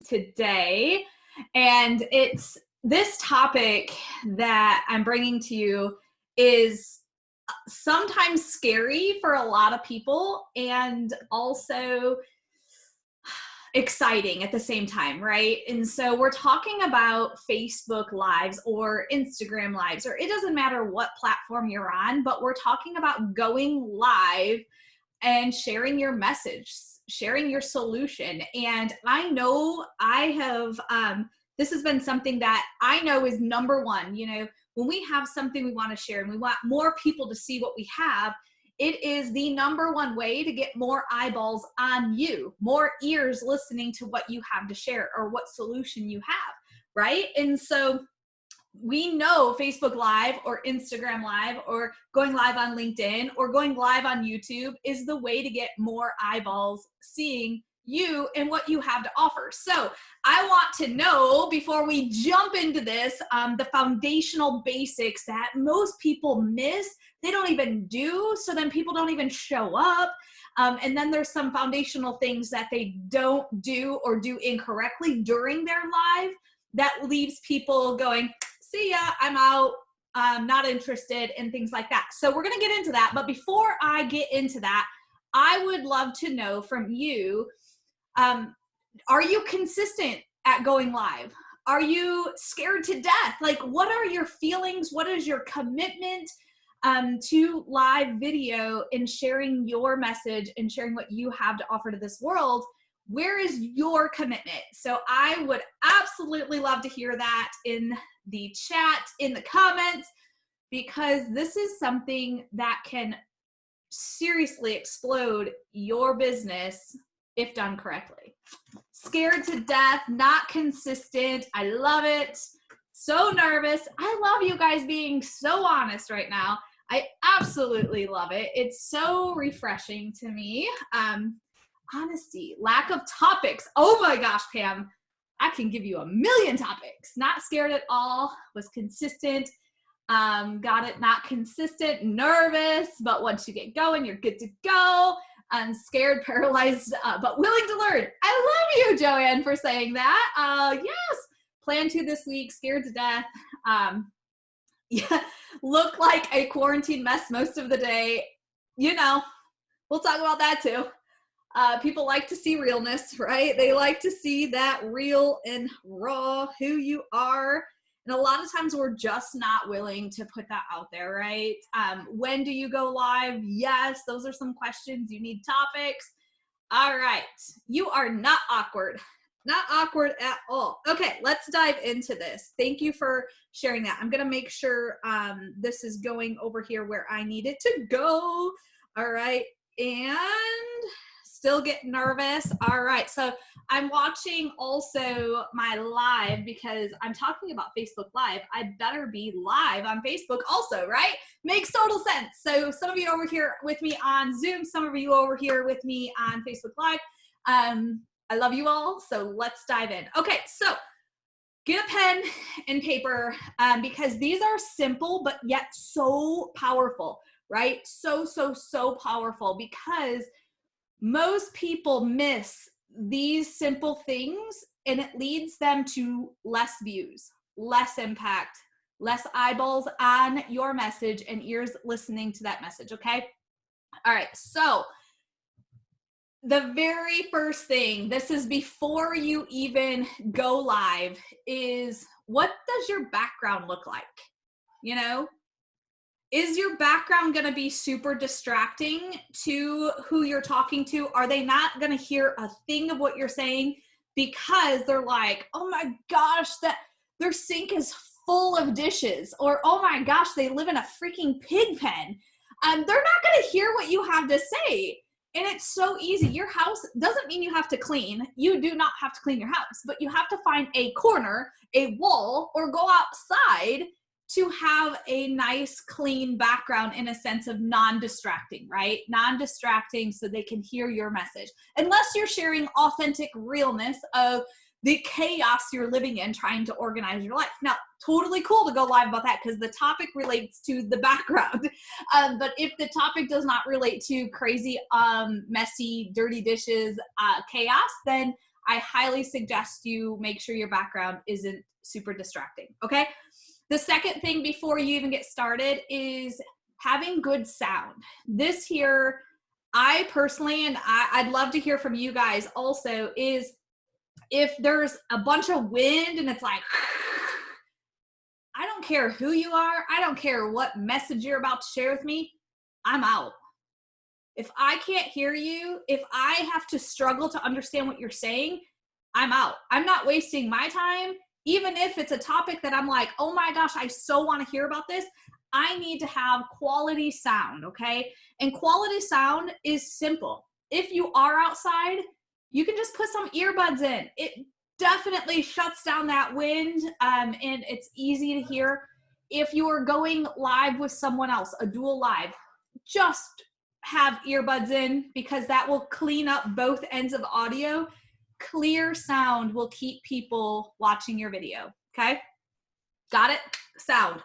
today. And it's this topic that I'm bringing to you is sometimes scary for a lot of people and also exciting at the same time, right? And so we're talking about Facebook Lives or Instagram Lives, or it doesn't matter what platform you're on, but we're talking about going live and sharing your message, sharing your solution. And I know I have, this has been something that I know is number one. You know, when we have something we want to share and we want more people to see what we have, it is the number one way to get more eyeballs on you, more ears listening to what you have to share or what solution you have, right? And so we know Facebook Live or Instagram Live or going live on LinkedIn or going live on YouTube is the way to get more eyeballs seeing you and what you have to offer. So I want to know, before we jump into this, the foundational basics that most people miss, they don't even do, so then people don't even show up. And then there's some foundational things that they don't do or do incorrectly during their live that leaves people going, see ya, I'm out, not interested, and things like that. So we're gonna get into that, but before I get into that, I would love to know from you, are you consistent at going live? Are you scared to death? Like, what are your feelings? What is your commitment to live video and sharing your message and sharing what you have to offer to this world? Where is your commitment? So I would absolutely love to hear that in the chat, in the comments, because this is something that can seriously explode your business if done correctly. Scared to death, not consistent. I love it. So nervous. I love you guys being so honest right now. I absolutely love it. It's so refreshing to me. Honesty, lack of topics. Oh my gosh, Pam, I can give you a million topics. Not scared at all, was consistent, got it, not consistent, nervous, but once you get going, you're good to go. Scared, paralyzed, but willing to learn. I love you, Joanne, for saying that. Yes, plan to this week, scared to death. Yeah, look like a quarantine mess most of the day. You know, we'll talk about that too. People like to see realness, right? They like to see that real and raw who you are. And a lot of times we're just not willing to put that out there, right? When do you go live? Yes, those are some questions. You need topics. All right. You are not awkward. Not awkward at all. Okay, let's dive into this. Thank you for sharing that. I'm going to make sure this is going over here where I need it to go. All right. And still get nervous. All right. So I'm watching also my live because I'm talking about Facebook Live. I better be live on Facebook also, right? Makes total sense. So some of you over here with me on Zoom, some of you over here with me on Facebook Live. I love you all. So let's dive in. Okay. So get a pen and paper because these are simple, but yet so powerful, right? So powerful because most people miss these simple things and it leads them to less views, less impact, less eyeballs on your message and ears listening to that message, okay? All right, so the very first thing, this is before you even go live, is what does your background look like? You know? Is your background going to be super distracting to who you're talking to? Are they not going to hear a thing of what you're saying because they're like, oh my gosh, that their sink is full of dishes, or oh my gosh, they live in a freaking pig pen. They're not going to hear what you have to say. And it's so easy. Your house doesn't mean you have to clean. You do not have to clean your house, but you have to find a corner, a wall, or go outside to have a nice, clean background in a sense of non-distracting, right? Non-distracting so they can hear your message. Unless you're sharing authentic realness of the chaos you're living in trying to organize your life. Now, totally cool to go live about that because the topic relates to the background. But if the topic does not relate to crazy, messy, dirty dishes, chaos, then I highly suggest you make sure your background isn't super distracting, okay? The second thing before you even get started is having good sound. This here, I personally, and I'd love to hear from you guys also, is if there's a bunch of wind and it's like, I don't care who you are, I don't care what message you're about to share with me, I'm out. If I can't hear you, if I have to struggle to understand what you're saying, I'm out. I'm not wasting my time. Even if it's a topic that I'm like, oh my gosh, I so want to hear about this, I need to have quality sound, okay? And quality sound is simple. If you are outside, you can just put some earbuds in. It definitely shuts down that wind, and it's easy to hear. If you are going live with someone else, a dual live, just have earbuds in because that will clean up both ends of audio. Clear sound will keep people watching your video, okay? Got it? Sound.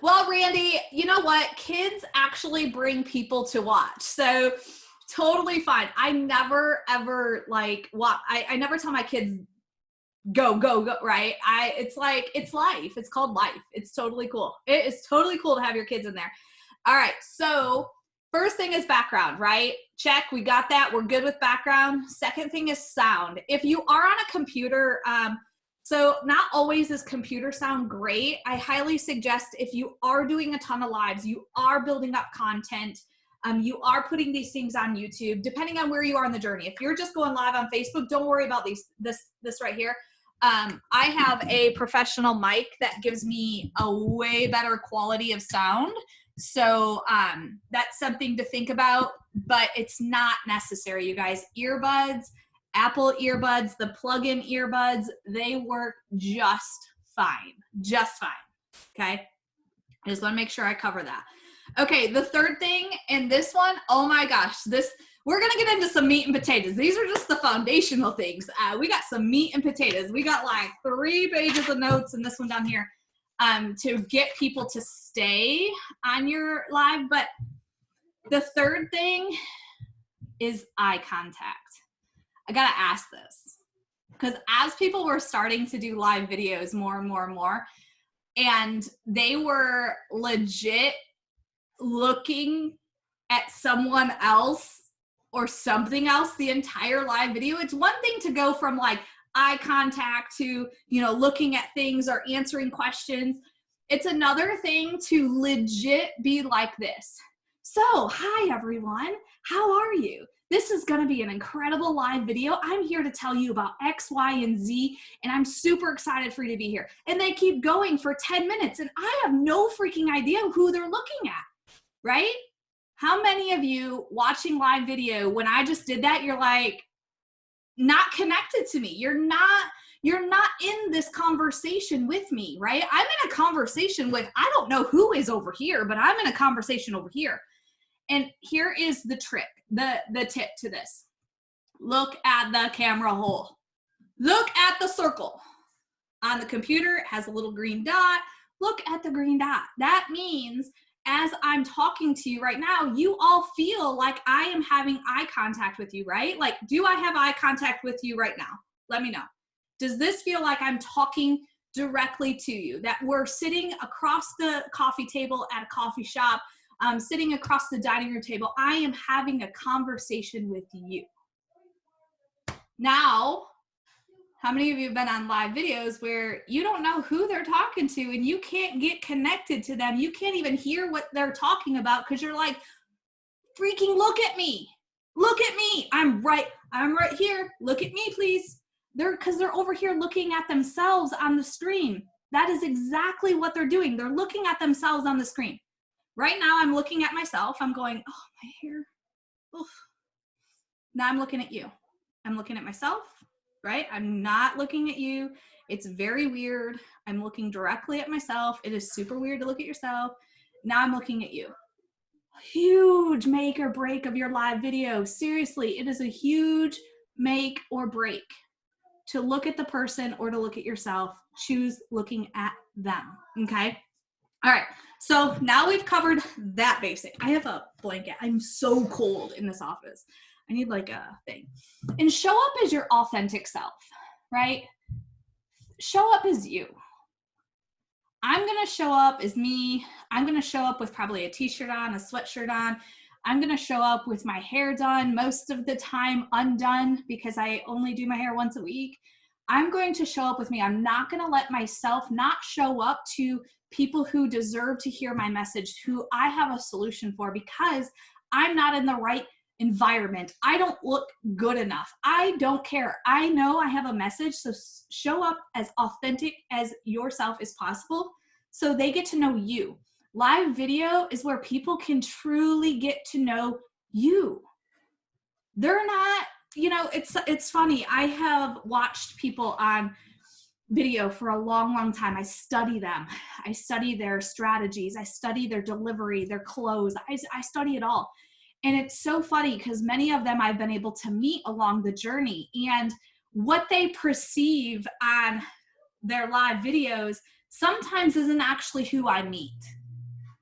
Well, Randy, you know what? Kids actually bring people to watch. So totally fine. I never ever I never tell my kids go, right? It's like, it's life. It's called life. It's totally cool. It is totally cool to have your kids in there. All right. So first thing is background, right? Check. We got that. We're good with background. Second thing is sound. If you are on a computer, so not always is computer sound great. I highly suggest if you are doing a ton of lives, you are building up content, you are putting these things on YouTube, depending on where you are in the journey. If you're just going live on Facebook, don't worry about this right here. I have a professional mic that gives me a way better quality of sound. So that's something to think about, but it's not necessary, you guys. Earbuds, Apple earbuds, the plug-in earbuds, they work just fine, okay? I just wanna make sure I cover that. Okay, the third thing, and this one, oh my gosh, we're gonna get into some meat and potatoes. These are just the foundational things. We got some meat and potatoes. We got like 3 pages of notes and this one down here to get people to stay on your live. But the third thing is eye contact. I gotta ask this because as people were starting to do live videos more and more and more, and they were legit looking at someone else or something else the entire live video. It's one thing to go from like eye contact to, looking at things or answering questions. It's another thing to legit be like this. So, hi everyone, how are you? This is gonna be an incredible live video. I'm here to tell you about X, Y, and Z, and I'm super excited for you to be here. And they keep going for 10 minutes, and I have no freaking idea who they're looking at, right? How many of you watching live video, when I just did that, you're like, not connected to me. You're not in this conversation with me, right? I'm in a conversation with, I don't know who is over here, but I'm in a conversation over here. And here is the trick, the tip to this. Look at the camera hole. Look at the circle. On the computer, it has a little green dot. Look at the green dot. That means as I'm talking to you right now, you all feel like I am having eye contact with you, right? Like, do I have eye contact with you right now? Let me know. Does this feel like I'm talking directly to you? That we're sitting across the coffee table at a coffee shop, sitting across the dining room table. I am having a conversation with you. Now, how many of you have been on live videos where you don't know who they're talking to and you can't get connected to them? You can't even hear what they're talking about because you're like, freaking look at me. Look at me. I'm right here. Look at me, please. Because they're over here looking at themselves on the screen. That is exactly what they're doing. They're looking at themselves on the screen. Right now, I'm looking at myself. I'm going, oh, my hair. Oof. Now I'm looking at you. I'm looking at myself, right? I'm not looking at you. It's very weird. I'm looking directly at myself. It is super weird to look at yourself. Now I'm looking at you. Huge make or break of your live video. Seriously, it is a huge make or break to look at the person or to look at yourself. Choose looking at them, okay? All right, so now we've covered that basic. I have a blanket. I'm so cold in this office. I need like a thing. And show up as your authentic self, right? Show up as you. I'm going to show up as me. I'm going to show up with probably a t-shirt on, a sweatshirt on. I'm going to show up with my hair done, most of the time undone because I only do my hair once a week. I'm going to show up with me. I'm not going to let myself not show up to people who deserve to hear my message, who I have a solution for, because I'm not in the right environment. I don't look good enough. I don't care. I know I have a message, so show up as authentic as yourself as possible so they get to know you. Live video is where people can truly get to know you. They're not, you know, it's funny. I have watched people on video for a long, long time. I study them. I study their strategies. I study their delivery, their clothes. I study it all. And it's so funny because many of them I've been able to meet along the journey, and what they perceive on their live videos sometimes isn't actually who I meet.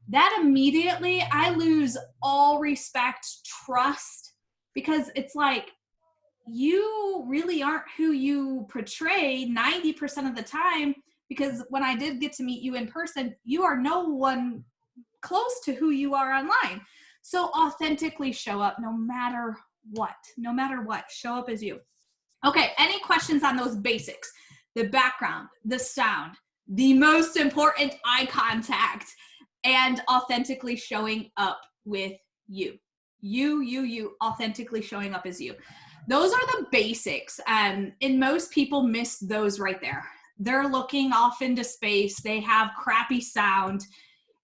That immediately I lose all respect, trust, because it's like, you really aren't who you portray 90% of the time, because when I did get to meet you in person, you are no one close to who you are online. So authentically show up no matter what, show up as you. Okay, any questions on those basics? The background, the sound, the most important, eye contact, and authentically showing up with you. You, authentically showing up as you. Those are the basics. And most people miss those right there. They're looking off into space. They have crappy sound.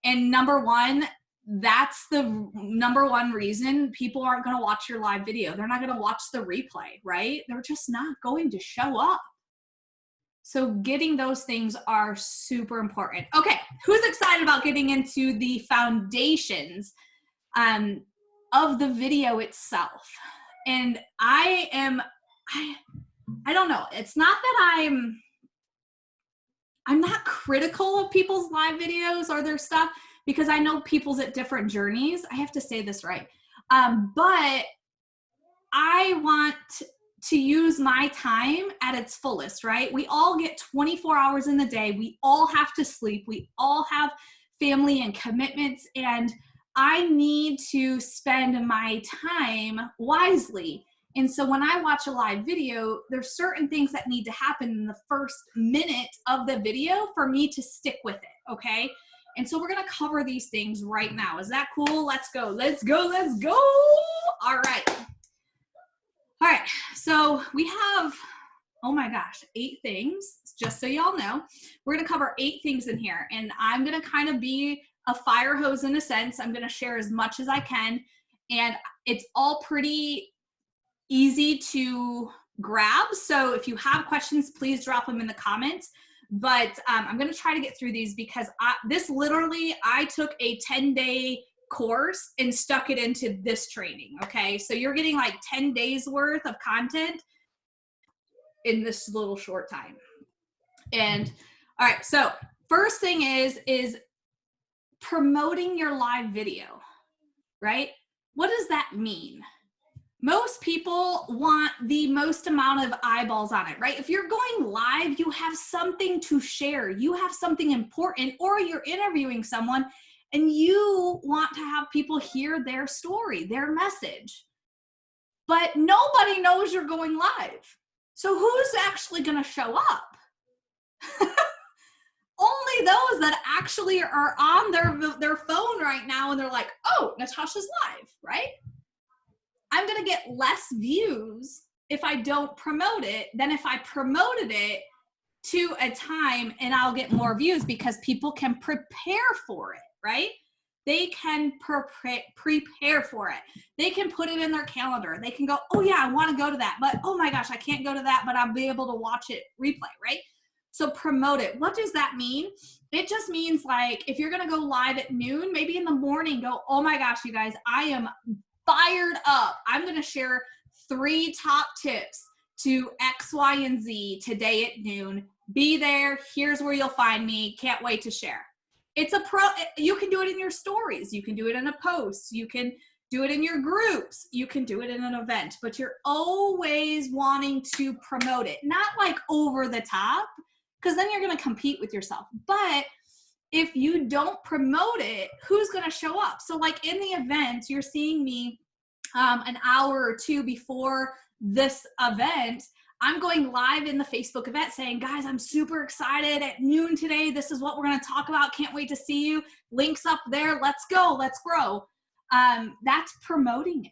And number one, that's the number one reason people aren't going to watch your live video. They're not going to watch the replay, right? They're just not going to show up. So getting those things are super important. Okay, who's excited about getting into the foundations of the video itself? And I don't know. It's not that I'm not critical of people's live videos or their stuff, because I know people's at different journeys. I have to say this right. But I want to use my time at its fullest, right? We all get 24 hours in the day. We all have to sleep. We all have family and commitments, and I need to spend my time wisely. And so when I watch a live video, there's certain things that need to happen in the first minute of the video for me to stick with it, okay? And so we're gonna cover these things right now. Is that cool? Let's go, let's go, let's go. All right. All right, so we have, oh my gosh, 8 things, just so y'all know. We're gonna cover 8 things in here, and I'm gonna kind of be a fire hose in a sense. I'm gonna share as much as I can, and it's all pretty easy to grab. So if you have questions, please drop them in the comments. But I'm gonna try to get through these because I took a 10-day course and stuck it into this training, okay? So you're getting like 10 days worth of content in this little short time. And all right, so first thing is promoting your live video, right? What does that mean? Most people want the most amount of eyeballs on it, right? If you're going live, you have something to share. You have something important, or you're interviewing someone and you want to have people hear their story, their message. But nobody knows you're going live. So who's actually going to show up? Only those that actually are on their phone right now and they're like, oh, Natasha's live, right? I'm going to get less views if I don't promote it than if I promoted it to a time and I'll get more views because people can prepare for it, right? They can prepare for it. They can put it in their calendar. They can go, oh yeah, I want to go to that, but oh my gosh, I can't go to that, but I'll be able to watch it replay, right? So promote it. What does that mean? It just means like, if you're going to go live at noon, maybe in the morning, go, oh my gosh, you guys, I am fired up. I'm going to share 3 top tips to X, Y, and Z today at noon. Be there. Here's where you'll find me. Can't wait to share. You can do it in your stories. You can do it in a post. You can do it in your groups. You can do it in an event, but you're always wanting to promote it, not like over the top, because then you're going to compete with yourself. But if you don't promote it, who's going to show up? So like in the event, you're seeing me an hour or two before this event, I'm going live in the Facebook event saying, guys, I'm super excited at noon today. This is what we're going to talk about. Can't wait to see you. Links up there. Let's go. Let's grow. That's promoting it,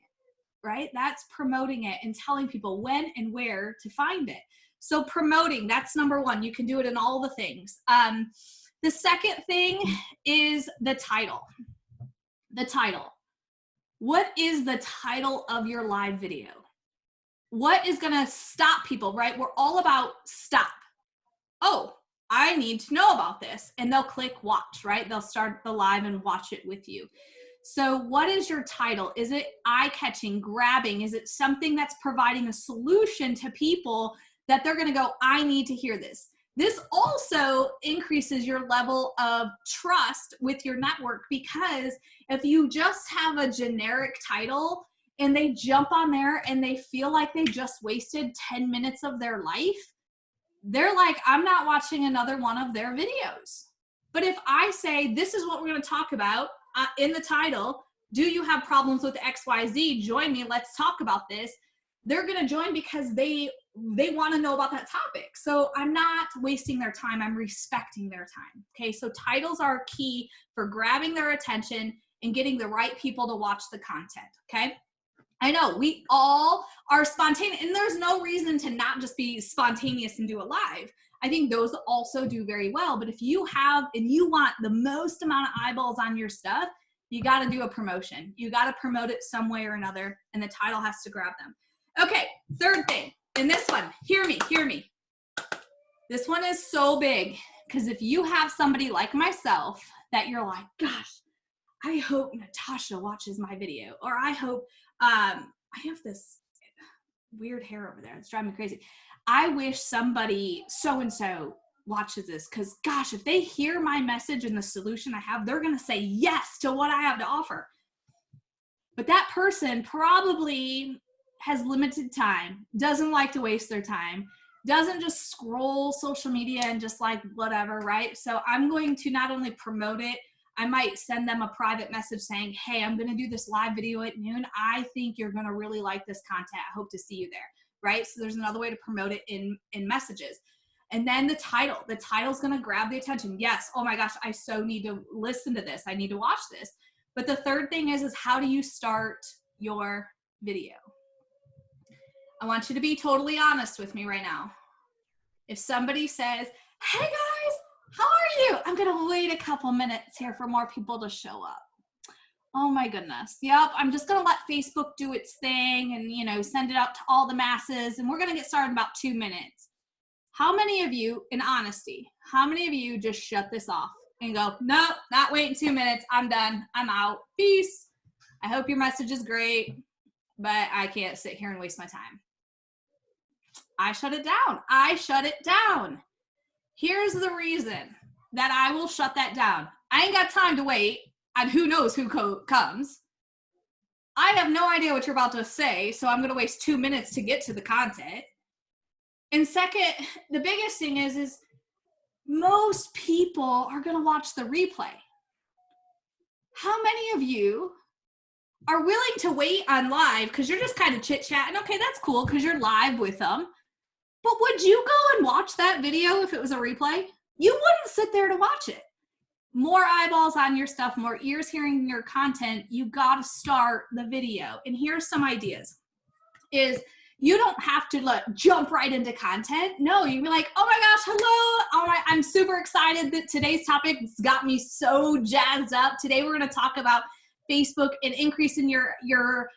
right? That's promoting it and telling people when and where to find it. So promoting, that's number one. You can do it in all the things. The second thing is the title. The title. What is the title of your live video? What is going to stop people, right? We're all about stop. Oh, I need to know about this. And they'll click watch, right? They'll start the live and watch it with you. So what is your title? Is it eye-catching, grabbing? Is it something that's providing a solution to people that they're going to go, I need to hear this? This also increases your level of trust with your network, because if you just have a generic title and they jump on there and they feel like they just wasted 10 minutes of their life, they're like, I'm not watching another one of their videos. But if I say, this is what we're going to talk about in the title, do you have problems with XYZ? Join me. Let's talk about this. They're going to join because they want to know about that topic. So I'm not wasting their time. I'm respecting their time. Okay. So titles are key for grabbing their attention and getting the right people to watch the content. Okay. I know we all are spontaneous, and there's no reason to not just be spontaneous and do it live. I think those also do very well. But if you have, and you want the most amount of eyeballs on your stuff, you got to do a promotion. You got to promote it some way or another, and the title has to grab them. Okay, third thing, and this one, hear me. This one is so big, because if you have somebody like myself that you're like, gosh, I hope Natasha watches my video, or I hope, I have this weird hair over there. It's driving me crazy. I wish somebody so-and-so watches this, because gosh, if they hear my message and the solution I have, they're going to say yes to what I have to offer. But that person probably has limited time, doesn't like to waste their time, doesn't just scroll social media and just like whatever, right? So I'm going to not only promote it, I might send them a private message saying, hey, I'm going to do this live video at noon. I think you're going to really like this content. I hope to see you there, right? So there's another way to promote it in messages. And then the title's going to grab the attention. Yes. Oh my gosh, I so need to listen to this. I need to watch this. But the third thing is how do you start your video? I want you to be totally honest with me right now. If somebody says, hey guys, how are you? I'm going to wait a couple minutes here for more people to show up. Oh my goodness. Yep. I'm just going to let Facebook do its thing and, send it out to all the masses. And we're going to get started in about 2 minutes. How many of you, in honesty, how many of you just shut this off and go, nope, not waiting 2 minutes. I'm done. I'm out. Peace. I hope your message is great, but I can't sit here and waste my time. I shut it down. Here's the reason that I will shut that down. I ain't got time to wait on who knows who comes. I have no idea what you're about to say, so I'm going to waste 2 minutes to get to the content. And second, the biggest thing is most people are going to watch the replay. How many of you are willing to wait on live because you're just kind of chit-chatting? Okay, that's cool because you're live with them. But would you go and watch that video if it was a replay? You wouldn't sit there to watch it. More eyeballs on your stuff, more ears hearing your content, you got to start the video. And here's some ideas. You don't have to jump right into content. No, you can be like, oh my gosh, hello. All right, I'm super excited that today's topic got me so jazzed up. Today we're going to talk about Facebook and increasing your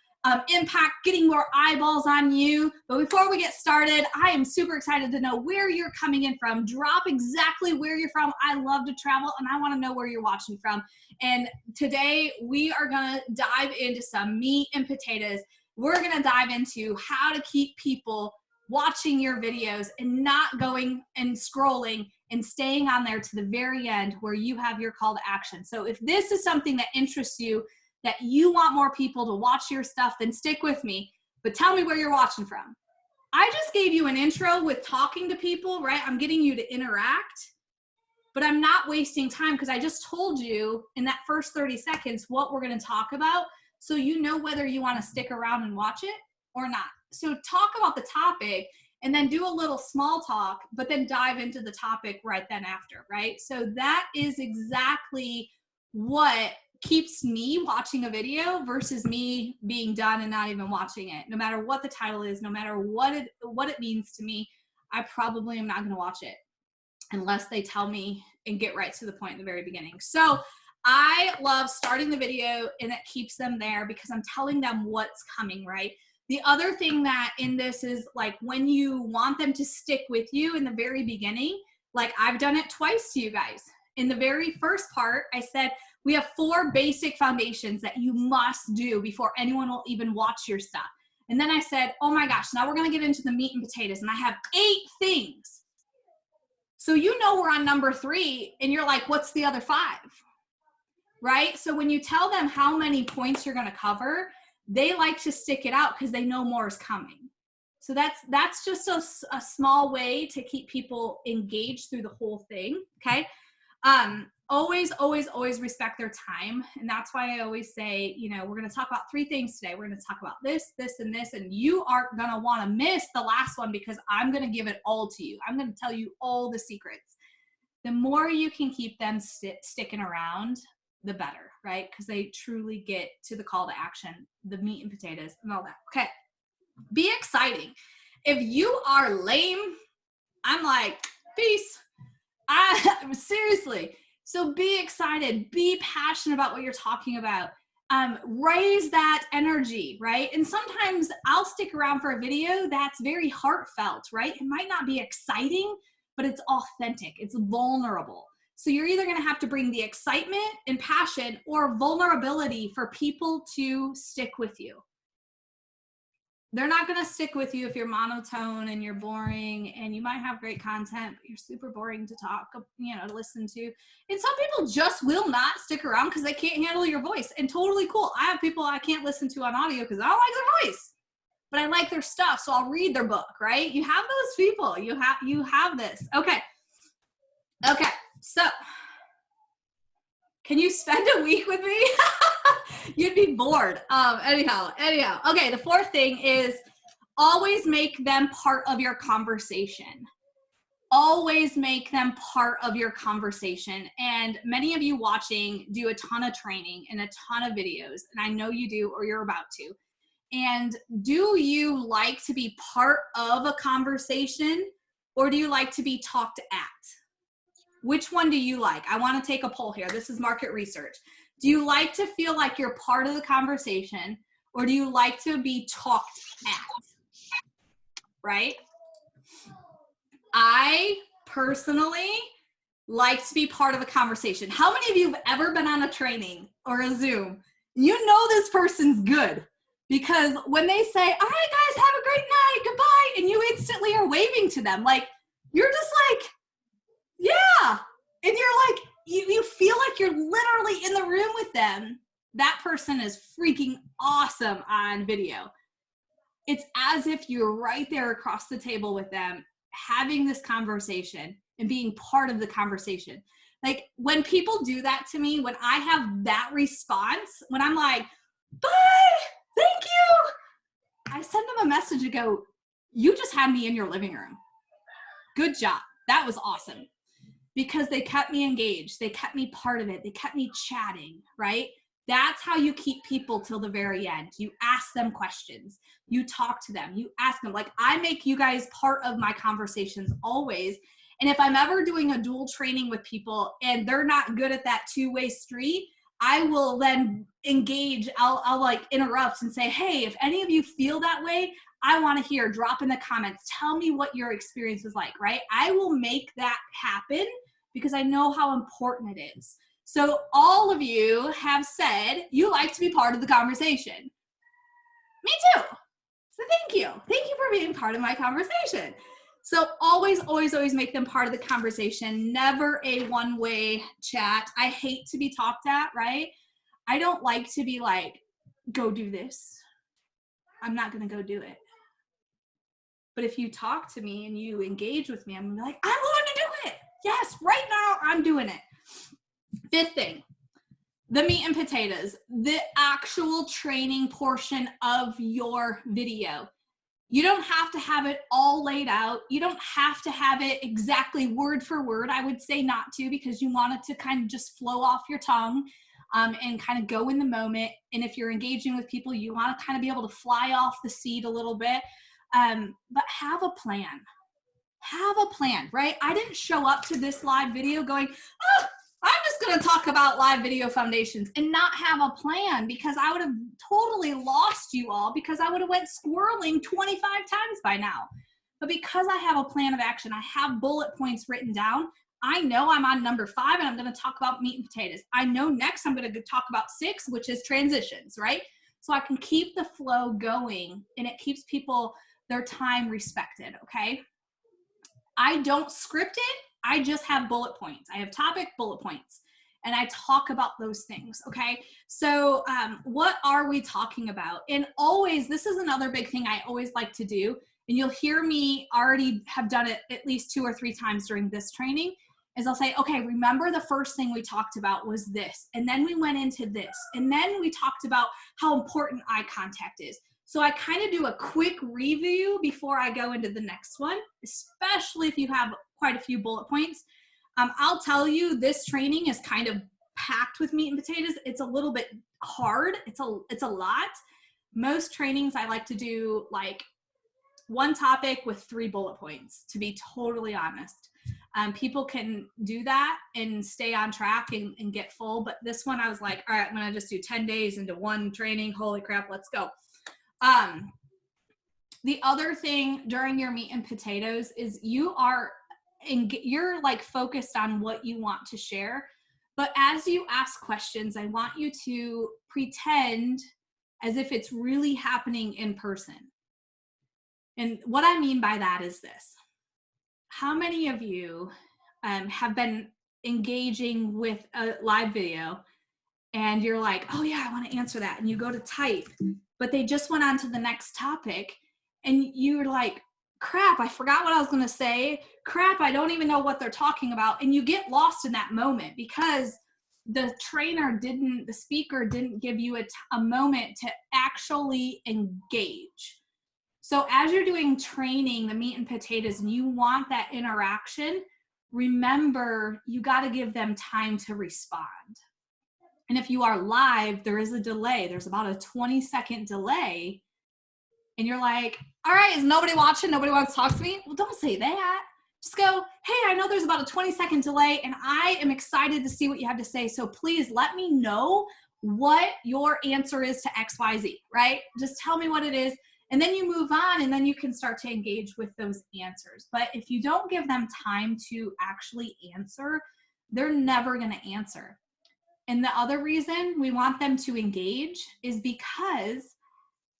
impact, getting more eyeballs on you. But before we get started, I am super excited to know where you're coming in from. Drop exactly where you're from. I love to travel and I want to know where you're watching from. And today we are going to dive into some meat and potatoes. We're going to dive into how to keep people watching your videos and not going and scrolling and staying on there to the very end where you have your call to action. So if this is something that interests you, that you want more people to watch your stuff, then stick with me. But tell me where you're watching from. I just gave you an intro with talking to people, right? I'm getting you to interact, but I'm not wasting time because I just told you in that first 30 seconds what we're going to talk about, so you know whether you want to stick around and watch it or not. So talk about the topic and then do a little small talk, but then dive into the topic right then after, right? So that is exactly what keeps me watching a video versus me being done and not even watching it. No matter what the title is, no matter what it means to me, I probably am not going to watch it unless they tell me and get right to the point in the very beginning. So I love starting the video and it keeps them there because I'm telling them what's coming, right? The other thing that in this is like when you want them to stick with you in the very beginning, like I've done it twice to you guys. In the very first part, I said, we have 4 basic foundations that you must do before anyone will even watch your stuff. And then I said, oh my gosh, now we're going to get into the meat and potatoes. And I have 8 things. So you know we're on number 3 and you're like, what's the other 5? Right? So when you tell them how many points you're going to cover, they like to stick it out because they know more is coming. So that's just a small way to keep people engaged through the whole thing. Okay. Always respect their time. And that's why I always say, you know, we're going to talk about 3 things today. We're going to talk about this, and this, and you aren't going to want to miss the last one because I'm going to give it all to you. I'm going to tell you all the secrets. The more you can keep them sticking around, the better, right? Because they truly get to the call to action, the meat and potatoes and all that. Okay. Be exciting. If you are lame, I'm like, peace. Seriously. So be excited, be passionate about what you're talking about. Raise that energy, right? And sometimes I'll stick around for a video that's very heartfelt, right? It might not be exciting, but it's authentic, it's vulnerable. So you're either going to have to bring the excitement and passion or vulnerability for people to stick with you. They're not going to stick with you if you're monotone and you're boring and you might have great content, but you're super boring to talk, you know, to listen to. And some people just will not stick around because they can't handle your voice, and totally cool. I have people I can't listen to on audio because I don't like their voice, but I like their stuff. So I'll read their book, right? You have those people, you have this. Okay. So can you spend a week with me? You'd be bored. Anyhow. Okay, the 4th thing is always make them part of your conversation. Always make them part of your conversation. And many of you watching do a ton of training and a ton of videos, and I know you do or you're about to. And do you like to be part of a conversation or do you like to be talked at? Which one do you like? I want to take a poll here. This is market research. Do you like to feel like you're part of the conversation or do you like to be talked at? Right? I personally like to be part of a conversation. How many of you have ever been on a training or a Zoom? You know this person's good because when they say, all right, guys, have a great night, goodbye, and you instantly are waving to them, like, you're just like, yeah. And you're like, you feel like you're literally in the room with them. That person is freaking awesome on video. It's as if you're right there across the table with them, having this conversation and being part of the conversation. Like when people do that to me, when I have that response, when I'm like, bye, thank you, I send them a message and go, you just had me in your living room. Good job. That was awesome. Because they kept me engaged. They kept me part of it. They kept me chatting, right? That's how you keep people till the very end. You ask them questions. You talk to them. You ask them. Like I make you guys part of my conversations always. And if I'm ever doing a dual training with people and they're not good at that 2-way street, I will then engage. I'll like interrupt and say, hey, if any of you feel that way, I want to hear, drop in the comments. Tell me what your experience was like, right? I will make that happen because I know how important it is. So all of you have said you like to be part of the conversation. Me too. So thank you. Thank you for being part of my conversation. So always make them part of the conversation. Never a one-way chat. I hate to be talked at, right? I don't like to be like, go do this. I'm not going to go do it. But if you talk to me and you engage with me, I'm going to be like, I'm going to do it. Yes, right now I'm doing it. Fifth thing, the meat and potatoes, the actual training portion of your video. You don't have to have it all laid out. You don't have to have it exactly word for word. I would say not to, because you want it to kind of just flow off your tongue and kind of go in the moment. And if you're engaging with people, you want to kind of be able to fly off the seat a little bit. But have a plan. Have a plan, right? I didn't show up to this live video going, oh, I'm just going to talk about live video foundations and not have a plan, because I would have totally lost you all, because I would have went squirreling 25 times by now. But because I have a plan of action, I have bullet points written down. I know I'm on number 5 and I'm going to talk about meat and potatoes. I know next I'm going to talk about 6, which is transitions, right? So I can keep the flow going and it keeps people, their time respected, okay? I don't script it. I just have bullet points. I have topic bullet points and I talk about those things. Okay. So what are we talking about? And always, this is another big thing I always like to do. And you'll hear me already have done it at least 2 or 3 times during this training, is I'll say, okay, remember the first thing we talked about was this. And then we went into this. And then we talked about how important eye contact is. So I kind of do a quick review before I go into the next one, especially if you have quite a few bullet points. I'll tell you, this training is kind of packed with meat and potatoes. It's a little bit hard. It's a lot. Most trainings I like to do like one topic with 3 bullet points, to be totally honest. People can do that and stay on track and get full. But this one I was like, all right, I'm going to just do 10 days into one training. Holy crap, let's go. The other thing during your meat and potatoes is you're like focused on what you want to share. But as you ask questions, I want you to pretend as if it's really happening in person. And what I mean by that is this. How many of you have been engaging with a live video and you're like, oh yeah, I want to answer that. And you go to type, but they just went on to the next topic. And you're like, crap, I forgot what I was going to say. Crap, I don't even know what they're talking about. And you get lost in that moment because the speaker didn't give you a moment to actually engage. So as you're doing training, the meat and potatoes, and you want that interaction, remember, you got to give them time to respond. And if you are live, there is a delay. There's about a 20-second delay. And you're like, all right, is nobody watching? Nobody wants to talk to me? Well, don't say that. Just go, hey, I know there's about a 20-second delay and I am excited to see what you have to say. So please let me know what your answer is to XYZ, right? Just tell me what it is. And then you move on and then you can start to engage with those answers. But if you don't give them time to actually answer, they're never going to answer. And the other reason we want them to engage is because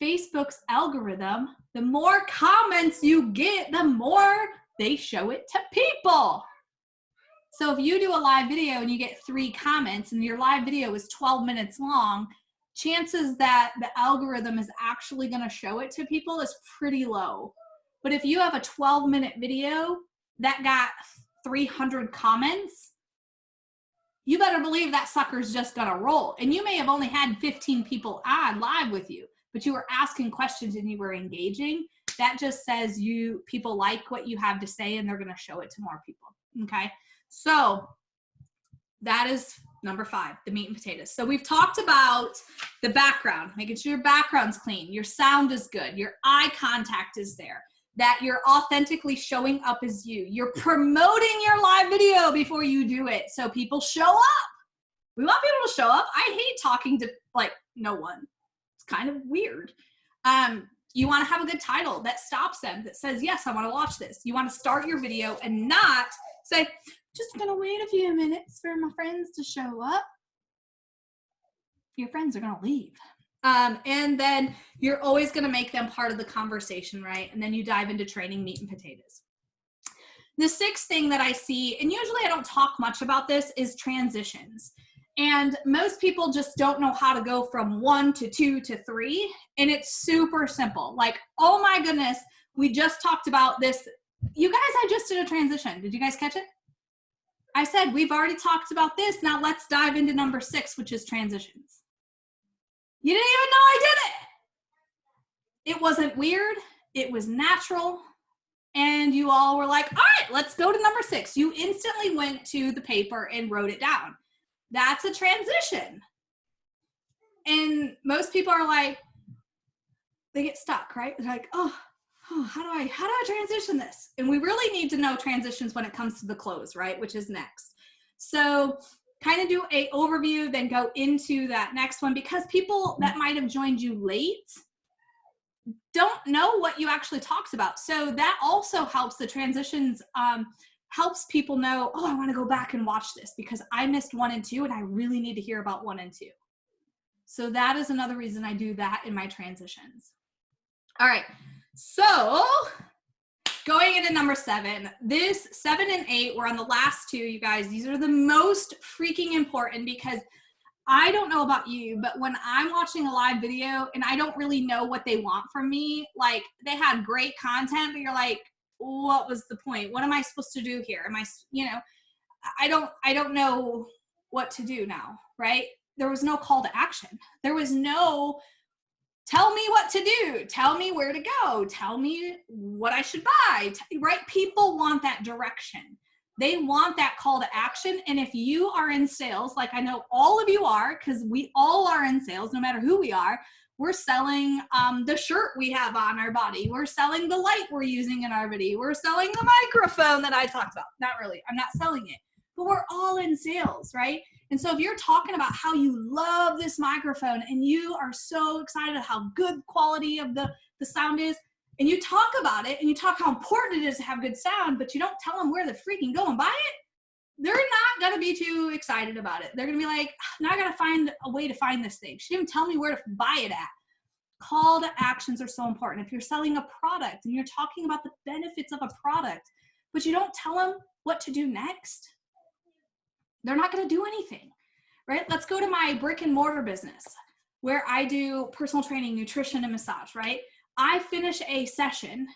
Facebook's algorithm, the more comments you get, the more they show it to people. So if you do a live video and you get 3 comments and your live video is 12 minutes long, chances that the algorithm is actually going to show it to people is pretty low. But if you have a 12-minute video that got 300 comments, you better believe that sucker's just going to roll. And you may have only had 15 people on live with you, but you were asking questions and you were engaging. That just says people like what you have to say and they're going to show it to more people. Okay. So that is number 5, the meat and potatoes. So we've talked about the background, making sure your background's clean, your sound is good, your eye contact is there, that you're authentically showing up as you. You're promoting your live video before you do it. So people show up. We want people to show up. I hate talking to like no one. It's kind of weird. You want to have a good title that stops them, that says, yes, I want to watch this. You want to start your video and not say, just going to wait a few minutes for my friends to show up. Your friends are going to leave. And then you're always going to make them part of the conversation, right? And then you dive into training meat and potatoes. The 6th thing that I see, and usually I don't talk much about this, is transitions. And most people just don't know how to go from 1 to 2 to 3. And it's super simple. Like, oh my goodness, we just talked about this. You guys, I just did a transition. Did you guys catch it? I said, we've already talked about this. Now let's dive into number 6, which is transitions. You didn't even know I did it. It wasn't weird. It was natural. And you all were like, all right, let's go to number 6. You instantly went to the paper and wrote it down. That's a transition. And most people are like, they get stuck, right? They're like, oh, how do I transition this? And we really need to know transitions when it comes to the close, right? Which is next. So kind of do a overview, then go into that next one, because people that might have joined you late don't know what you actually talked about. So that also helps the transitions, helps people know, oh, I want to go back and watch this because I missed 1 and 2 and I really need to hear about 1 and 2. So that is another reason I do that in my transitions. All right. So going into number 7, this 7 and 8 were on the last 2, you guys. These are the most freaking important because I don't know about you, but when I'm watching a live video and I don't really know what they want from me, like they had great content, but you're like, what was the point? What am I supposed to do here? Am I, I don't know what to do now, right? There was no call to action. There was no, tell me what to do. Tell me where to go. Tell me what I should buy, right? People want that direction. They want that call to action. And if you are in sales, like I know all of you are, because we all are in sales, no matter who we are, we're selling the shirt we have on our body. We're selling the light we're using in our video. We're selling the microphone that I talked about. Not really, I'm not selling it, but we're all in sales, right? And so if you're talking about how you love this microphone and you are so excited how good quality of the sound is, and you talk about it and you talk how important it is to have good sound, but you don't tell them where to freaking go and buy it, they're not going to be too excited about it. They're going to be like, now I got to find a way to find this thing. She didn't tell me where to buy it at. Call to actions are so important. If you're selling a product and you're talking about the benefits of a product, but you don't tell them what to do next, they're not going to do anything, right? Let's go to my brick and mortar business where I do personal training, nutrition, and massage, right? I finish a session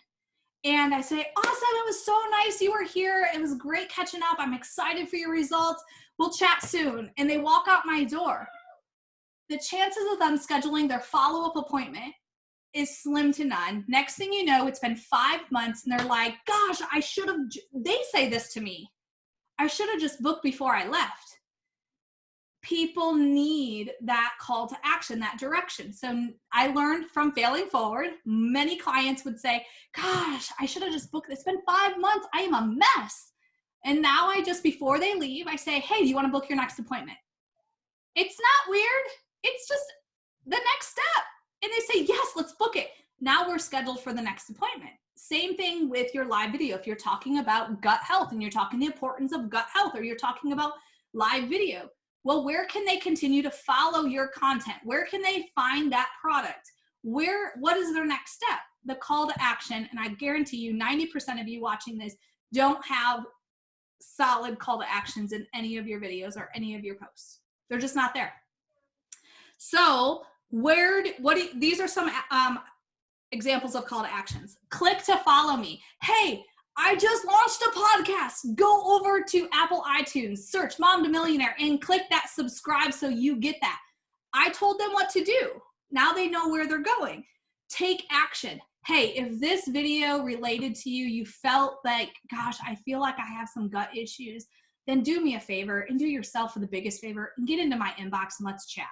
and I say, awesome, it was so nice you were here. It was great catching up. I'm excited for your results. We'll chat soon. And they walk out my door. The chances of them scheduling their follow-up appointment is slim to none. Next thing you know, it's been 5 months and they're like, gosh, they say this to me, I should have just booked before I left. People need that call to action, that direction. So I learned from failing forward, many clients would say, gosh, I should have just booked. It's been 5 months. I am a mess. And now I just, before they leave, I say, hey, do you want to book your next appointment? It's not weird. It's just the next step. And they say, yes, let's book it. Now we're scheduled for the next appointment. Same thing with your live video. If you're talking about gut health and you're talking the importance of gut health, or you're talking about live video, well, where can they continue to follow your content? Where can they find that product? What is their next step? The call to action. And I guarantee you 90% of you watching this don't have solid call to actions in any of your videos or any of your posts. They're just not there. So these are some examples of call to actions. Click to follow me. Hey, I just launched a podcast. Go over to Apple iTunes, search Mom to Millionaire, and click that subscribe so you get that. I told them what to do. Now they know where they're going. Take action. Hey, if this video related to you, you felt like, gosh, I feel like I have some gut issues, then do me a favor and do yourself the biggest favor and get into my inbox and let's chat.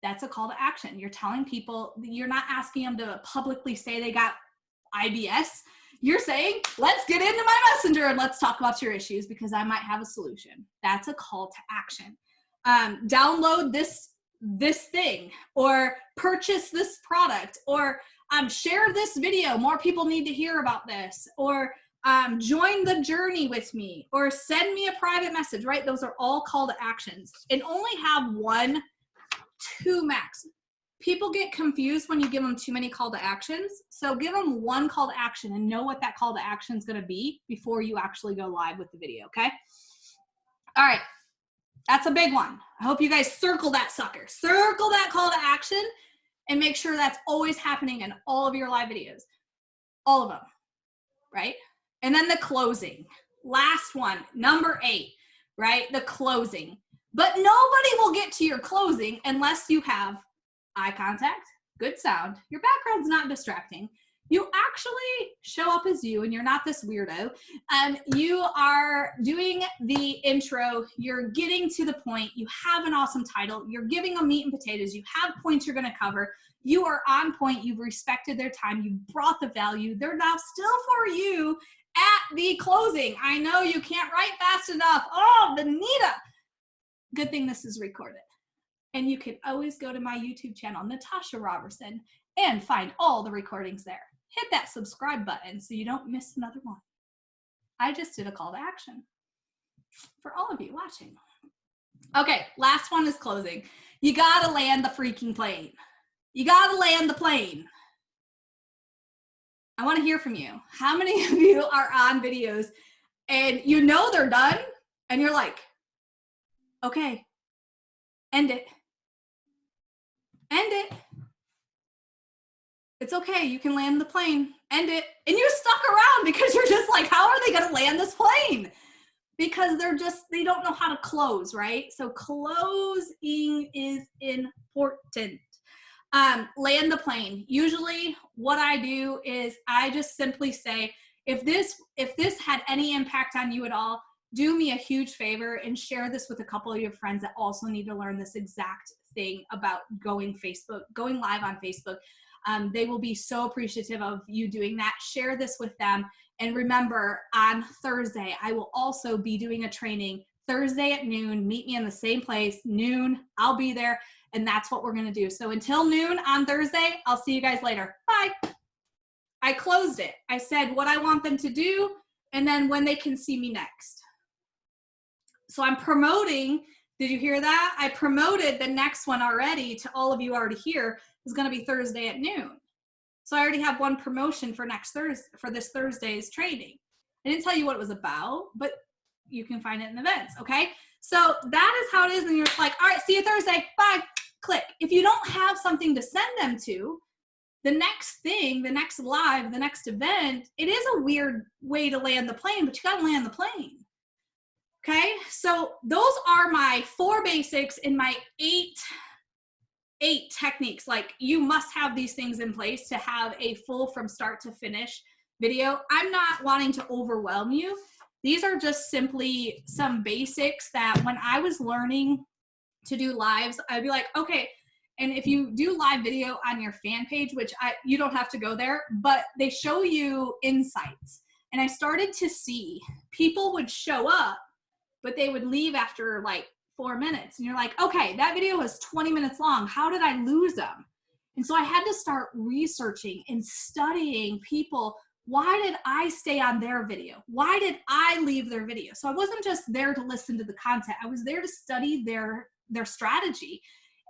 That's a call to action. You're telling people, you're not asking them to publicly say they got IBS. You're saying, let's get into my messenger and let's talk about your issues because I might have a solution. That's a call to action. Download this thing, or purchase this product, or share this video. More people need to hear about this, or join the journey with me, or send me a private message, right? Those are all call to actions, and only have 1, 2 max. People get confused when you give them too many call to actions. So give them 1 call to action and know what that call to action is going to be before you actually go live with the video. Okay. All right. That's a big one. I hope you guys circle that sucker. Circle that call to action and make sure that's always happening in all of your live videos. All of them, right? And then the closing. Last one, number 8, right? The closing. But nobody will get to your closing unless you have eye contact, good sound, your background's not distracting, you actually show up as you and you're not this weirdo, you are doing the intro, you're getting to the point, you have an awesome title, you're giving them meat and potatoes, you have points you're going to cover, you are on point, you've respected their time, you brought the value, they're now still for you at the closing. I know you can't write fast enough. Oh, Benita. Good thing this is recorded. And you can always go to my YouTube channel, Natasha Robertson, and find all the recordings there. Hit that subscribe button so you don't miss another one. I just did a call to action for all of you watching. Okay, last one is closing. You gotta land the freaking plane. You gotta land the plane. I wanna hear from you. How many of you are on videos and you know they're done and you're like, okay, end it. End it. It's okay, you can land the plane. End it. And you're stuck around because you're just like, how are they gonna land this plane? Because they don't know how to close, right? So closing is important. Land the plane. Usually what I do is I just simply say, if this had any impact on you at all, do me a huge favor and share this with a couple of your friends that also need to learn this exact thing about going live on Facebook. They will be so appreciative of you doing that. Share this with them. And remember, on Thursday, I will also be doing a training Thursday at noon. Meet me in the same place, noon. I'll be there. And that's what we're going to do. So until noon on Thursday, I'll see you guys later. Bye. I closed it. I said what I want them to do and then when they can see me next. So I'm promoting, did you hear that? I promoted the next one already to all of you already here. It's going to be Thursday at noon. So I already have one promotion for this Thursday's training. I didn't tell you what it was about, but you can find it in events, okay? So that is how it is, and you're just like, all right, see you Thursday, bye, click. If you don't have something to send them to, the next thing, the next live, the next event, it is a weird way to land the plane, but you gotta land the plane. Okay, so those are my 4 basics and my 8 techniques. Like, you must have these things in place to have a full from start to finish video. I'm not wanting to overwhelm you. These are just simply some basics that when I was learning to do lives, I'd be like, okay, and if you do live video on your fan page, which you don't have to go there, but they show you insights. And I started to see people would show up, but they would leave after like 4 minutes. And you're like, okay, that video was 20 minutes long. How did I lose them? And so I had to start researching and studying people. Why did I stay on their video? Why did I leave their video? So I wasn't just there to listen to the content. I was there to study their strategy.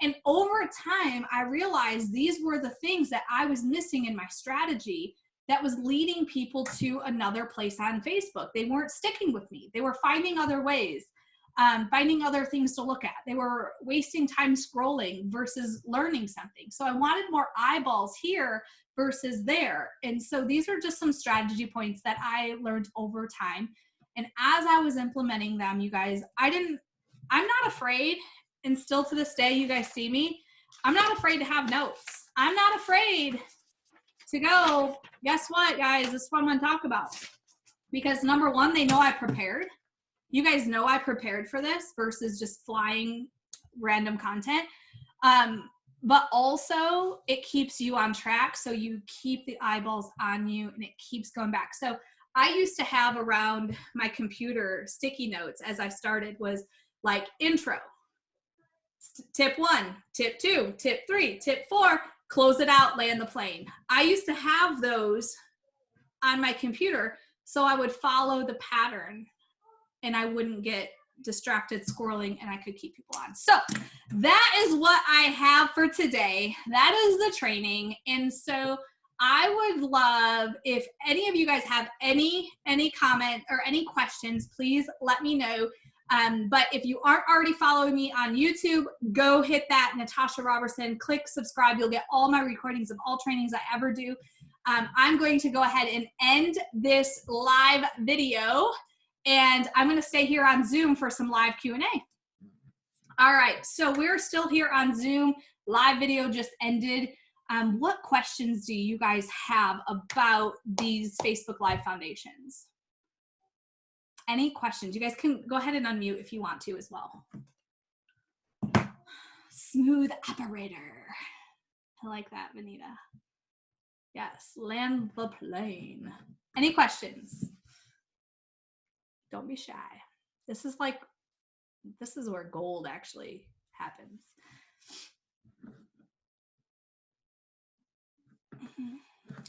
And over time, I realized these were the things that I was missing in my strategy that was leading people to another place on Facebook. They weren't sticking with me. They were finding other ways, finding other things to look at. They were wasting time scrolling versus learning something. So I wanted more eyeballs here versus there. And so these are just some strategy points that I learned over time. And as I was implementing them, you guys, I'm not afraid. And still to this day, you guys see me, I'm not afraid to have notes. I'm not afraid to go, guess what, guys, this is what I'm going to talk about. Because number one, they know I prepared. You guys know I prepared for this versus just flying random content. But also, it keeps you on track, so you keep the eyeballs on you, and it keeps going back. So I used to have around my computer sticky notes as I started was like intro, tip 1, tip 2, tip 3, tip 4, close it out, land the plane. I used to have those on my computer so I would follow the pattern and I wouldn't get distracted scrolling and I could keep people on. So that is what I have for today. That is the training. And so I would love if any of you guys have any comment or any questions, please let me know. But if you aren't already following me on YouTube, go hit that Natasha Robertson, click subscribe. You'll get all my recordings of all trainings I ever do. I'm going to go ahead and end this live video, and I'm going to stay here on Zoom for some live Q&A. All right, so we're still here on Zoom. Live video just ended. What questions do you guys have about these Facebook Live foundations? Any questions? You guys can go ahead and unmute if you want to as well. Smooth operator. I like that, Vanita. Yes, land the plane. Any questions? Don't be shy. This is where gold actually happens.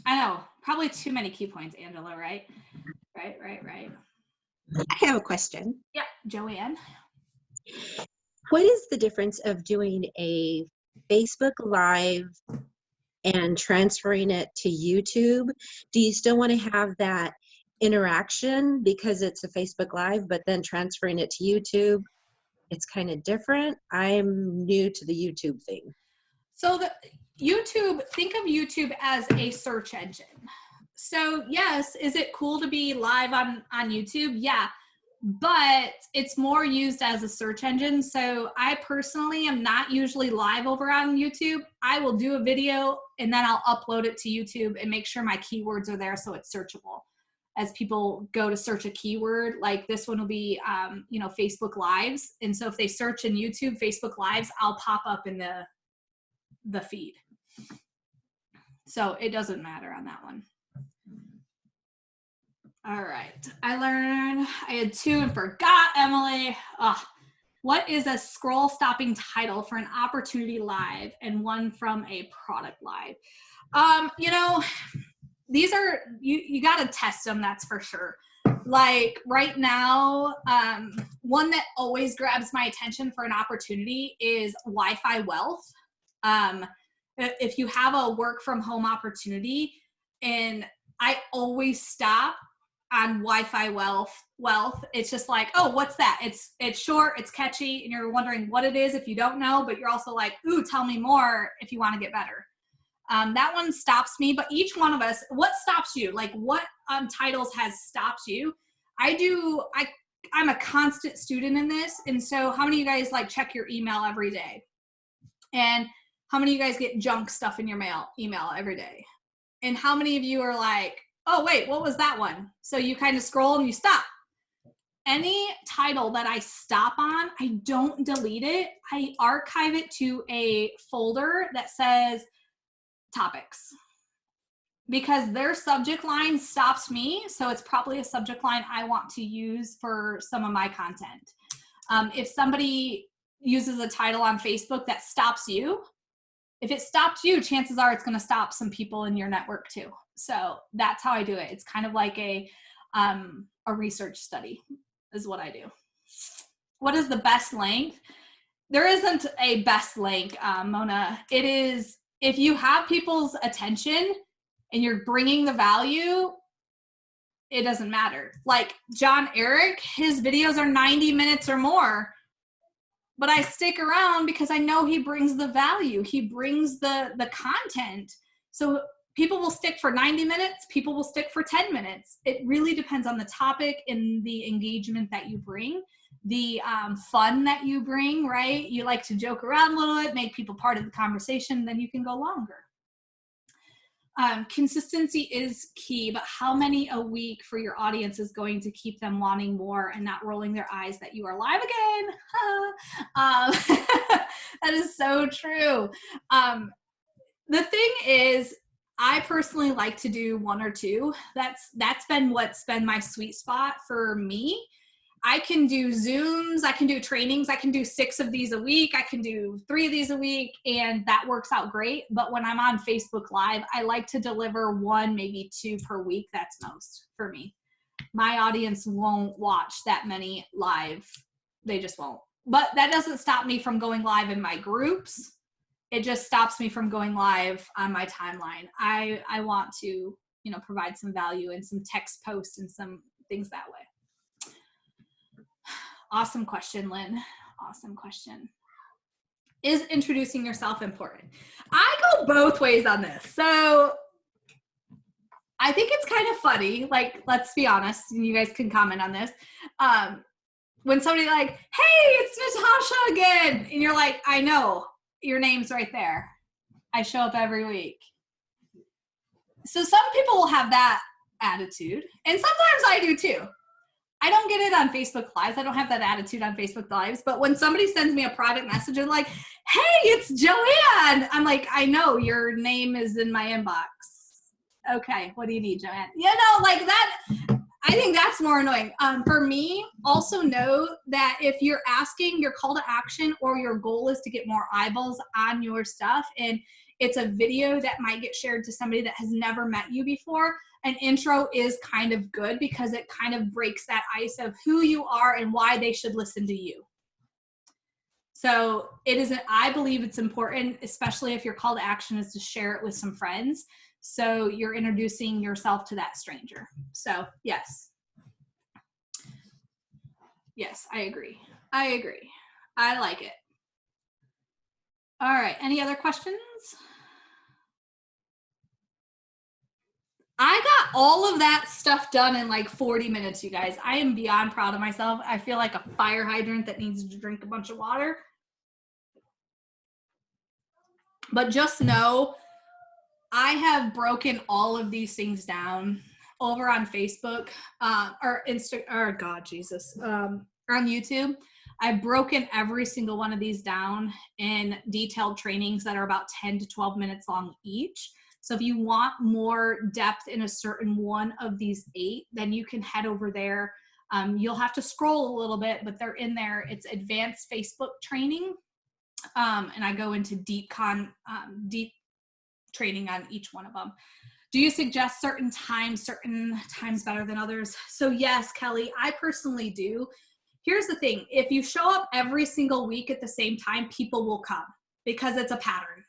I know, probably too many key points, Angela, right? Right. I have a question. Yeah, Joanne. What is the difference of doing a Facebook Live and transferring it to YouTube? Do you still want to have that interaction because it's a Facebook Live, but then transferring it to YouTube, it's kind of different? I'm new to the YouTube thing. So think of YouTube as a search engine. So yes, is it cool to be live on YouTube? Yeah, but it's more used as a search engine. So I personally am not usually live over on YouTube. I will do a video and then I'll upload it to YouTube and make sure my keywords are there so it's searchable. As people go to search a keyword, like this one will be, Facebook Lives. And so if they search in YouTube, Facebook Lives, I'll pop up in the feed. So it doesn't matter on that one. All right, I had 2 and forgot, Emily. What is a scroll stopping title for an opportunity live and one from a product live? These are, you got to test them, that's for sure. Like right now, one that always grabs my attention for an opportunity is Wi-Fi Wealth. If you have a work from home opportunity, and I always stop on Wi-Fi Wealth, it's just like, oh, what's that? It's short, it's catchy, and you're wondering what it is if you don't know, but you're also like, ooh, tell me more if you want to get better. That one stops me, but each one of us, what stops you? Like what titles has stopped you? I'm a constant student in this, and so how many of you guys check your email every day? And how many of you guys get junk stuff in your email every day? And how many of you are like, oh, wait, what was that one? So you kind of scroll and you stop. Any title that I stop on, I don't delete it. I archive it to a folder that says topics, because their subject line stops me. So it's probably a subject line I want to use for some of my content. If somebody uses a title on Facebook that stops you, if it stopped you, chances are it's going to stop some people in your network too. So that's how I do it. It's kind of like a research study is what I do. What is the best length? There isn't a best length, Mona. It is, if you have people's attention and you're bringing the value, it doesn't matter. Like John Eric, his videos are 90 minutes or more. But I stick around because I know he brings the value. He brings the content. So people will stick for 90 minutes. People will stick for 10 minutes. It really depends on the topic and the engagement that you bring, the fun that you bring, right? You like to joke around a little bit, make people part of the conversation, then you can go longer. Consistency is key, but how many a week for your audience is going to keep them wanting more and not rolling their eyes that you are live again? That is so true. The thing is, I personally like to do 1 or 2. That's been what's been my sweet spot for me. I can do Zooms, I can do trainings, I can do 6 of these a week, I can do 3 of these a week, and that works out great. But when I'm on Facebook Live, I like to deliver 1, maybe 2 per week. That's most for me. My audience won't watch that many live. They just won't. But that doesn't stop me from going live in my groups. It just stops me from going live on my timeline. I want to, provide some value and some text posts and some things that way. Awesome question, Lynn. Awesome question. Is introducing yourself important? I go both ways on this. So I think it's kind of funny. Like, let's be honest, and you guys can comment on this. When somebody like, hey, it's Natasha again. And you're like, I know, your name's right there. I show up every week. So some people will have that attitude. And sometimes I do too. I don't get it on Facebook Lives. I don't have that attitude on Facebook Lives. But when somebody sends me a private message and like, hey, it's Joanne. I'm like, I know, your name is in my inbox. Okay, what do you need, Joanne? You know, like that, I think that's more annoying. For me, also know that if you're asking your call to action or your goal is to get more eyeballs on your stuff and it's a video that might get shared to somebody that has never met you before, an intro is kind of good because it kind of breaks that ice of who you are and why they should listen to you. So I believe it's important, especially if your call to action is to share it with some friends. So you're introducing yourself to that stranger. So yes. Yes, I agree. I like it. All right, any other questions? I got all of that stuff done in like 40 minutes, you guys. I am beyond proud of myself. I feel like a fire hydrant that needs to drink a bunch of water. But just know, I have broken all of these things down over on Facebook or on YouTube. I've broken every single one of these down in detailed trainings that are about 10 to 12 minutes long each. So if you want more depth in a certain one of these 8, then you can head over there. You'll have to scroll a little bit, but they're in there. It's advanced Facebook training. And I go into deep training on each one of them. Do you suggest certain times better than others? So yes, Kelly, I personally do. Here's the thing. If you show up every single week at the same time, people will come because it's a pattern.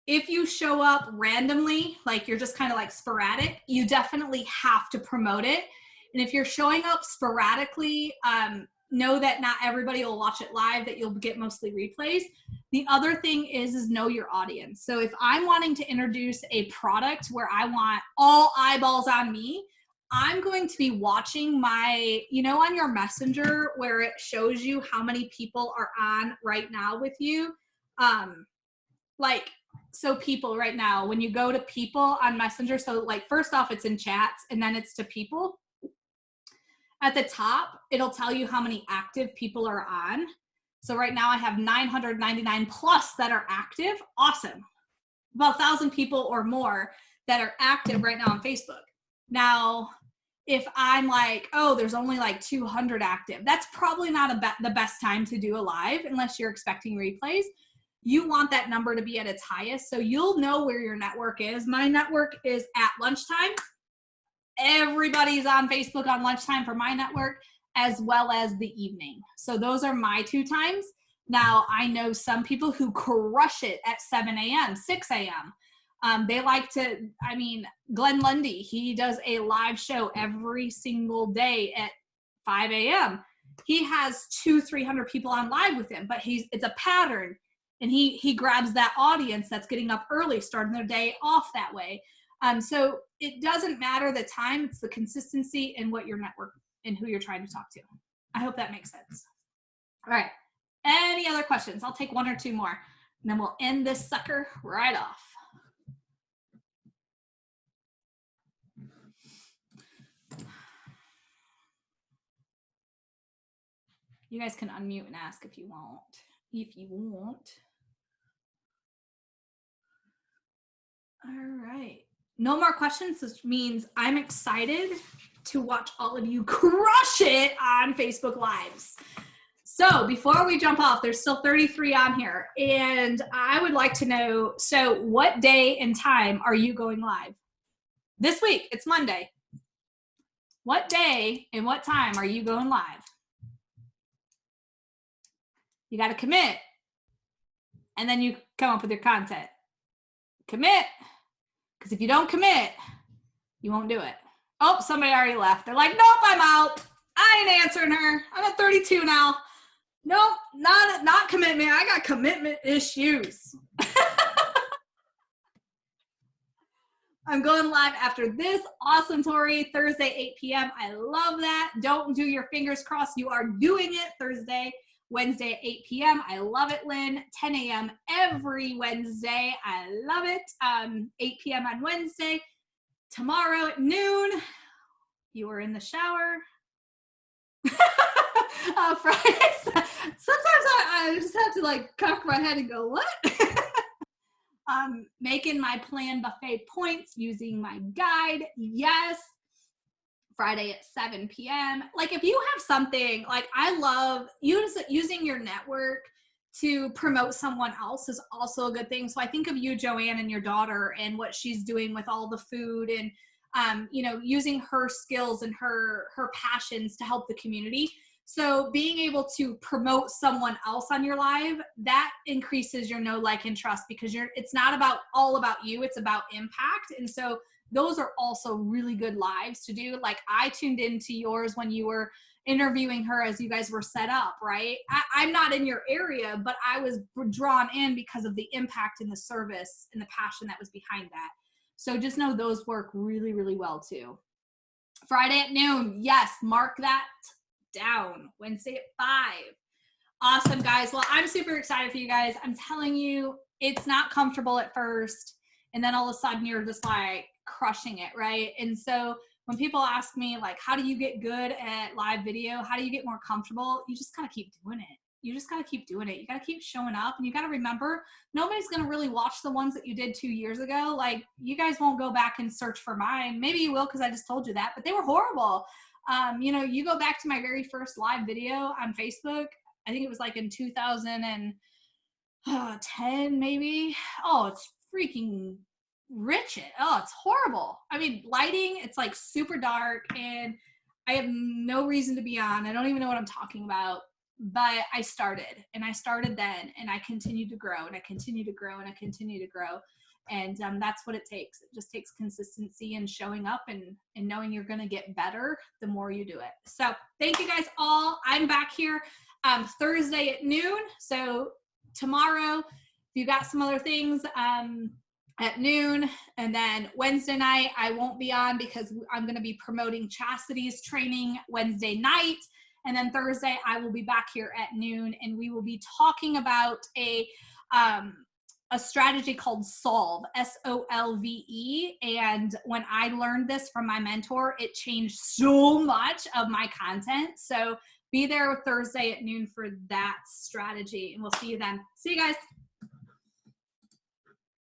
If you show up randomly, like you're just kind of like sporadic, you definitely have to promote it. And if you're showing up sporadically, know that not everybody will watch it live, that you'll get mostly replays. The other thing is know your audience. So if I'm wanting to introduce a product where I want all eyeballs on me, I'm going to be watching my, on your messenger where it shows you how many people are on right now with you. So people right now, when you go to people on Messenger, so like first off, it's in chats and then it's to people. At the top, it'll tell you how many active people are on. So right now I have 999 plus that are active. Awesome. About 1,000 people or more that are active right now on Facebook. Now, if I'm like, oh, there's only like 200 active, that's probably not the best time to do a live unless you're expecting replays. You want that number to be at its highest. So you'll know where your network is. My network is at lunchtime. Everybody's on Facebook on lunchtime for my network, as well as the evening. So those are my 2 times. Now, I know some people who crush it at 7 a.m., 6 a.m. They like to, Glenn Lundy, he does a live show every single day at 5 a.m. He has 200-300 people on live with him, but it's a pattern. And he grabs that audience that's getting up early, starting their day off that way. So it doesn't matter the time, it's the consistency and what your network and who you're trying to talk to. I hope that makes sense. All right. Any other questions? I'll take 1 or 2 more, and then we'll end this sucker right off. You guys can unmute and ask if you want. All right. No more questions, which means I'm excited to watch all of you crush it on Facebook Lives. So before we jump off, there's still 33 on here. And I would like to know, so what day and time are you going live? This week, it's Monday. What day and what time are you going live? You got to commit. And then you come up with your content. Commit. Because if you don't commit, you won't do it. Oh, somebody already left. They're like, nope, I'm out. I ain't answering her. I'm at 32 now. Nope, not commitment. I got commitment issues. I'm going live after this. Awesome, Tori. Thursday, 8 p.m. I love that. Don't do your fingers crossed. You are doing it Thursday. Wednesday at 8 p.m. I love it, Lynn. 10 a.m. every Wednesday. I love it. 8 p.m. on Wednesday. Tomorrow at noon, you are in the shower. Fridays. Sometimes I just have to like cock my head and go, what? Making my plan buffet points using my guide. Yes. Friday at 7 p.m. Like if you have something, like I love using your network to promote someone else is also a good thing. So I think of you, Joanne, and your daughter and what she's doing with all the food and, you know, using her skills and her passions to help the community. So being able to promote someone else on your live, that increases your know, like, and trust because it's not all about you, it's about impact. And so those are also really good lives to do. Like I tuned into yours when you were interviewing her as you guys were set up, right? I'm not in your area, but I was drawn in because of the impact and the service and the passion that was behind that. So just know those work really, really well too. Friday at noon. Yes, mark that down. Wednesday at 5. Awesome, guys. Well, I'm super excited for you guys. I'm telling you, it's not comfortable at first. And then all of a sudden you're just like crushing it, right? And so when people ask me like, how do you get good at live video? How do you get more comfortable? You just gotta keep doing it. You just gotta keep doing it. You gotta keep showing up and you gotta remember, nobody's gonna really watch the ones that you did 2 years ago. Like you guys won't go back and search for mine. Maybe you will because I just told you that, but they were horrible. You know, you go back to my very first live video on Facebook. I think it was like in 2010 maybe. Oh, it's freaking rich. Oh, it's horrible. I mean, lighting, it's like super dark and I have no reason to be on. I don't even know what I'm talking about, but I started then and I continued to grow and I continue to grow and I continue to grow. And that's what it takes. It just takes consistency and showing up and knowing you're going to get better the more you do it. So thank you guys all. I'm back here Thursday at noon. So tomorrow, if you got some other things at noon, and then Wednesday night, I won't be on because I'm going to be promoting Chastity's training Wednesday night. And then Thursday, I will be back here at noon and we will be talking about a strategy called Solve, SOLVE. And when I learned this from my mentor, it changed so much of my content. So be there Thursday at noon for that strategy and we'll see you then. See you guys.